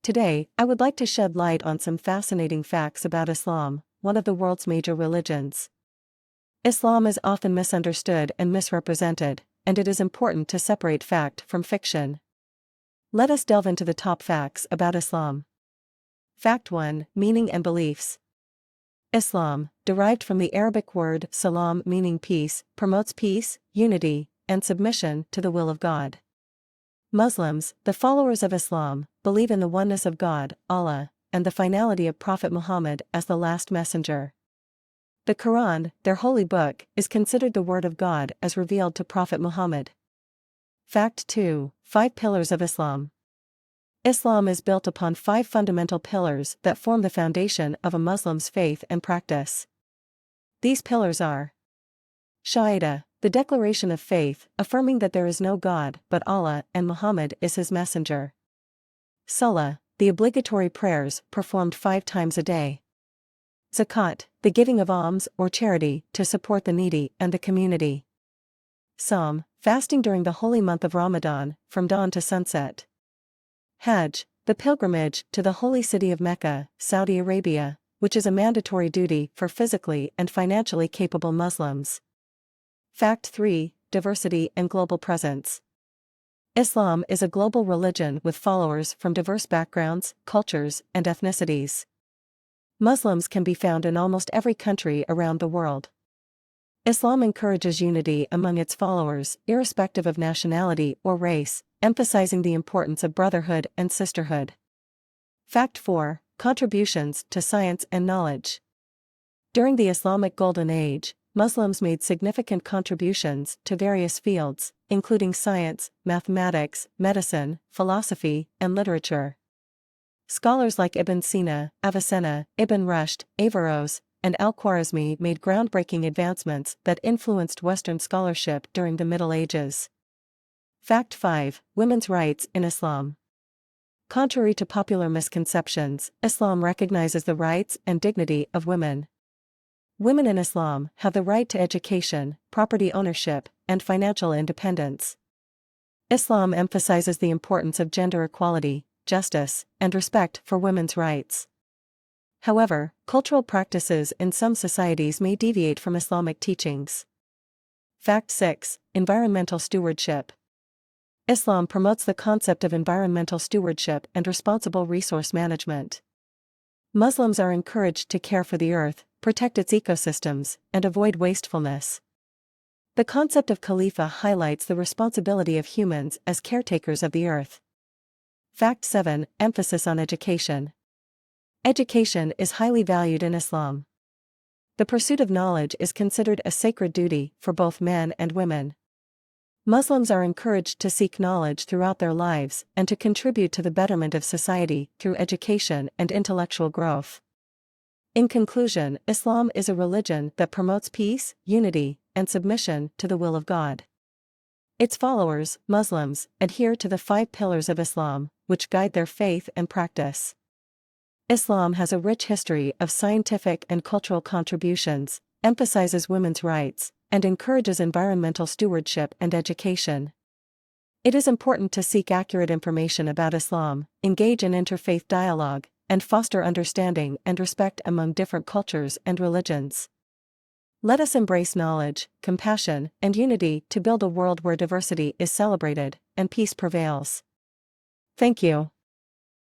Today, I would like to shed light on some fascinating facts about Islam, one of the world's major religions. Islam is often misunderstood and misrepresented, and it is important to separate fact from fiction. Let us delve into the top facts about Islam. Fact 1: Meaning and Beliefs. Islam, derived from the Arabic word salam meaning peace, promotes peace, unity, and submission to the will of God. Muslims, the followers of Islam, believe in the oneness of God, Allah, and the finality of Prophet Muhammad as the last messenger. The Quran, their holy book, is considered the word of God as revealed to Prophet Muhammad. Fact 2: 5 Pillars of Islam. Islam is built upon 5 fundamental pillars that form the foundation of a Muslim's faith and practice. These pillars are: Shahada, the declaration of faith, affirming that there is no God but Allah and Muhammad is his messenger. Salah, the obligatory prayers performed 5 times a day. Zakat, the giving of alms or charity to support the needy and the community. Sawm, fasting during the holy month of Ramadan, from dawn to sunset. Hajj, the pilgrimage to the holy city of Mecca, Saudi Arabia, which is a mandatory duty for physically and financially capable Muslims. Fact 3: Diversity and Global Presence. Islam is a global religion with followers from diverse backgrounds, cultures, and ethnicities. Muslims can be found in almost every country around the world. Islam encourages unity among its followers, irrespective of nationality or race, emphasizing the importance of brotherhood and sisterhood. Fact 4: Contributions to science and knowledge. During the Islamic Golden Age, Muslims made significant contributions to various fields, including science, mathematics, medicine, philosophy, and literature. Scholars like Ibn Sina, Avicenna, Ibn Rushd, Averroes, and Al-Khwarizmi made groundbreaking advancements that influenced Western scholarship during the Middle Ages. Fact 5: Women's rights in Islam. Contrary to popular misconceptions, Islam recognizes the rights and dignity of women. Women in Islam have the right to education, property ownership, and financial independence. Islam emphasizes the importance of gender equality, justice, and respect for women's rights. However, cultural practices in some societies may deviate from Islamic teachings. Fact 6: Environmental stewardship. Islam promotes the concept of environmental stewardship and responsible resource management. Muslims are encouraged to care for the earth, protect its ecosystems, and avoid wastefulness. The concept of Khalifa highlights the responsibility of humans as caretakers of the earth. Fact 7: Emphasis on education. Education is highly valued in Islam. The pursuit of knowledge is considered a sacred duty for both men and women. Muslims are encouraged to seek knowledge throughout their lives and to contribute to the betterment of society through education and intellectual growth. In conclusion, Islam is a religion that promotes peace, unity, and submission to the will of God. Its followers, Muslims, adhere to the 5 pillars of Islam, which guide their faith and practice. Islam has a rich history of scientific and cultural contributions, emphasizes women's rights, and encourages environmental stewardship and education. It is important to seek accurate information about Islam, engage in interfaith dialogue, and foster understanding and respect among different cultures and religions. Let us embrace knowledge, compassion, and unity to build a world where diversity is celebrated and peace prevails. Thank you.